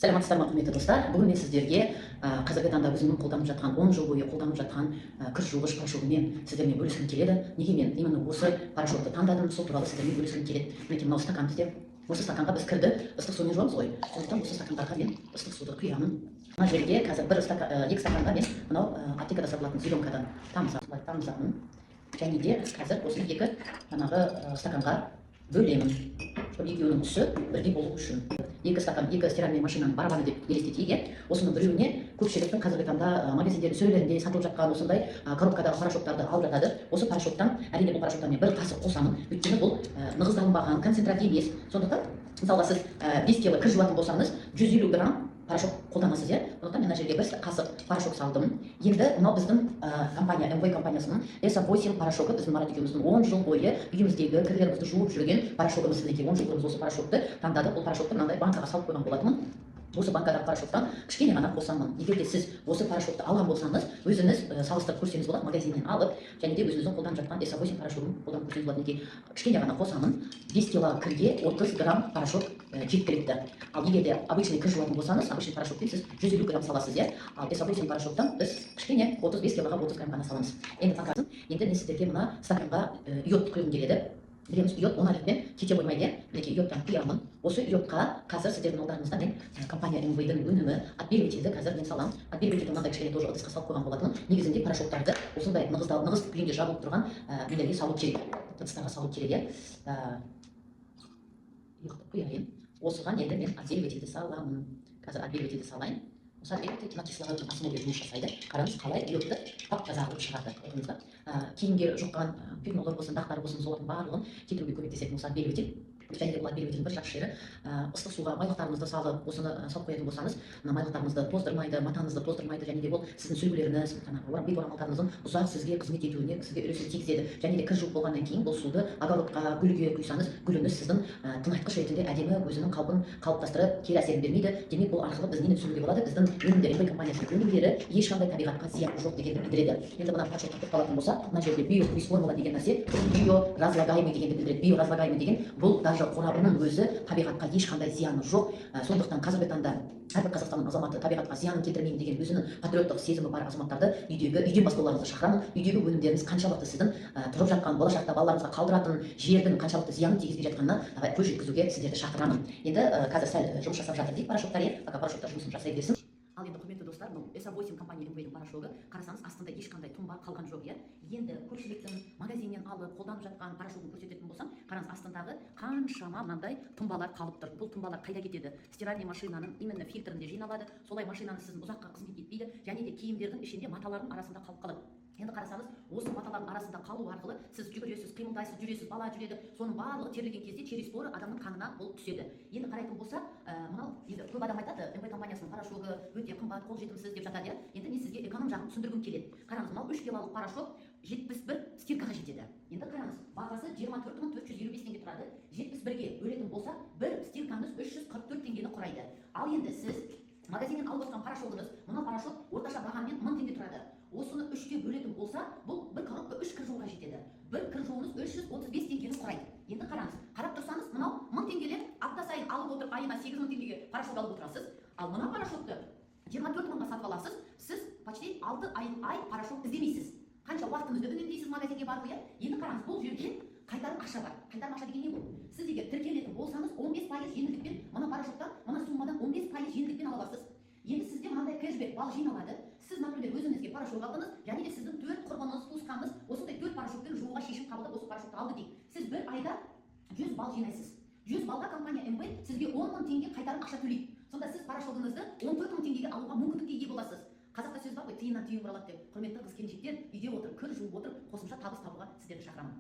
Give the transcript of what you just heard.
Саламатсыздар ма, құрметті достар. Бүгін мен сіздерге қазіргі таңда өзімнің қолданып жатқан 10 жыл бойы қолданып жатқан кір жуғыш порошогымен сіздермен бөліскім келеді. Неге мен именно осы порошокты таңдадым, сол туралы сіздермен бөліскім келеді. Мінекей мынау стакан бізде. Осы стаканға біз кірді ыстық сумен жуамыз ғой. Сондықтан осы стакандарға мен ыстық суды құямын. Мына жерге қазір екі стаканға мен мынау аптекада сатылатын зеленкадан тамызамын. Және де қазір осы екі стаканға бөлемін. Екеуінің түсі бірдей болу үшін. Екі стакан, екі стиральный машинаның барабаны деп елестетейік. Осының біреуіне көпшіліктің қазіргі таңда магазиндердің сөрелерінде сатылып жатқан осындай коробкадағы порошоктарды алып жатады. Осы порошоктан, әрине бұл порошоктан мен бір қасық қосамын. Өйткені бұл нығыздалынбаған, концентрат емес. Сондықтан, мысалға сіз 5 кг кір жуатын болсаңыз, 150 грамм порошок қолданасыз, иә? Сондықтан мен мына жерге бір қасық порошок салдым. Енді мынау біздің компания, МВ компаниясының S8 порошогы, біздің Марат екеуміздің 10 жыл бойы үйіміздегі кірлерімізді жуып жүрген порошогымыз. Мінекей 10 жыл бойы осы порошокты таңдадық. Бұл порошокты мынандай банкаға салып қойған болатынмын. Осы банкадағы порошоктан кішкене ғана қосамын. Егер де сіз осы порошокты алған болсаңыз, өзіңіз салыстырып көрсеңіз болады, магазиннен алып, және де өзіңіздің қолданып жатқан S8 порошогын қолданып көрсеңіз болады. Неге кішкене ғана қосамын. 5 кг кірге 30 грамм порошок жеткілікті. Ал егер де обычный кір жуатын болсаңыз, обычный порошоктен сіз 150 грамм саласыз, иә? Ал S8 порошоктан біз кішкене 35 кг 30 грамм ғана саламыз. Енді мен сіздерге мына стаканға йод құйғым келеді. Білеміз, йод оңайлықпен кете қоймайды. Мінекей йодтан құямын. Осы йодқа қазір сіздердің алдарыңызда мен компания МВ-дің өнімі отбеливателді қазір мен салам. Отбеливательді мынандай кішкене тоже ыдысқа салып қойған болатынмын. Негізінде порошоктарды осындай нығыз күйінде жабылып тұрған нелерге салу керек. Ыдыстарға салу керек. Құяйын. Осыған енді мен отбеливательді саламын. Қазір отбеливательді салайын. Осы отбеливатель кислород осмолмен жұмыс жасайды. Қараңыз, қалай йодты тап-таза қылып шығарды. Киімге жұққан пигмалар болсын, дақтар болсын, солардың барлығын кетіруге көмектесетін осы отбеливатель. Және де бұл отбеливательдің бір жақсы жері, ыстық суға майлықтарыңызды салып, осыны салып қоятын болсаңыз, майлықтарыңызды тоздырмайды, матаңызды тоздырмайды, және де ол сіздің сүлгілеріңіз, бет орамалдарыңыздың ұзақ сізге қызмет етуіне сізге үлесін тигізеді. Және де кір жуып болғаннан кейін бұл суды огородқа, гүлге құйсаңыз, гүліңіз сіздің тыңайтқыш ретінде әдемі өзінің қалпын қалыптастырып, кері әсерін бермейді. Демек бұл арқылы біз нені түсінуге болады? Біздің өнімдер, МВ компаниясының өнімдері ешқандай табиғатқа зияны жоқ дегенді білдіреді. Енді мына порошокқа тоқталатын болсақ, мына жерде биоформула деген нәрсе, биоразлагаемый дегенді білдіреді. Биоразлагаемый деген бұл даже қорабының өзі табиғатқа ешқандай зияны жоқ. Сондықтан қазіргі таңда әрбір Қазақстанның азаматы табиғатқа зиянын келтірмеймін деген өзінің патриоттық сезімі бар азаматтарды үйден баспауларыңызды шақырамын. Үйдегі өнімдеріңіз қаншалықты сіздің тұрып жатқан, болашақта балаларыңызға қалдыратын жердің қаншалықты зиянын тигізбей жатқанына көз жеткізуге сіздерді шақырамын. Енді қазір сәл жұмыс жасап жатыр дейік порошоктар, пока порошоктар жұмысын жасай берсін. Ал енді құрметті достар, бұл S8 компания МВ-дің порошогы, қарасаңыз астында ешқандай тұнба қалған жоқ, иә? Енді көпшіліктің магазиннен алып қолданып жатқан порошогын көрсететін болсам, қараңыз, астындағы қаншама мынандай тұнбалар қалып тұр. Бұл тұнбалар қайда кетеді? Стиральный машинаның именно фильтрінде жиналады. Солай машинаны сіздің ұзаққа қызмет етпейді, және де киімдердің ішінде маталардың арасында қалып қалады. Енді қарасаңыз, осы маталардың арасында қалу арқылы сіз жүгіресіз, қимылдайсыз, жүресіз, бала жүреді. Соның барлығы терілген кезде через поры адамның қанына бұл түседі. Енді қарайтын болса, мынау енді көп адам айтады, МВ компаниясының порошогы өте қымбат, қолжетімсіз деп жатады. Енді мен сізге эконом жағын түсіндіргім келеді. Қараңыз, мынау 3 килолық порошок 71 стиркаға жетеді. Енді қараңыз, бағасы 24.455 теңге тұрады. 71-ге бөлетін болса, бір стиркаңыз 344 теңгені құрайды. Ал енді сіз магазиннен алып отқан порошогыңыз, мына порошок орташа бағамен 1000 теңге тұрады. Осыны 3-ке бөлетін болса, бұл бір коробка 3 кір жууға жетеді. Бір кір жууыңыз 335 теңгені құрайды. Енді қараңыз, қарап тұрсаңыз, мынау 1000 теңгелер апта сайын алып отырып, айына 8000 теңгеге порошок алып отырасыз. Ал мына порошокты 24 мыңға сатып аласыз, сіз почти 6 ай порошок іздемейсіз. Қанша уақытыңызды үнемдейсіз магазинге барып, иә? Енді қараңыз, бұл жерде қайтарым ақша бар. Қайтарым ақша деген не бұл? Сіз егер тіркелетін болсаңыз, 15% жеңілдікпен мына порошоктан, мына суммадан 15% жеңілдікпен ала аласыз. Енді сізде мынандай кэшбэк балл жиналады. Сіз, например, өзіңізге порошок алдыңыз, және де сіздің 4 құрбыңыз, туысқаныңыз осындай 4 порошокпен жууға шешім қабылдап осы порошокты алды дейік. Сіз бір айда 100 балл жинайсыз. 100 баллға компания МВ сізге 10 000 теңге қайтарым ақша төлейді. Сонда сіз порошогыңызды 14 000 теңгеге алуға мүмкіндікке ие боласыз. Қазақта сөз бар ғой, тиыннан түйін бұралады деп. Құрметті қыз-келіншектер, үйде отырып, кір жуып отырып, қосымша табыс табуға сіздерді шақырамын.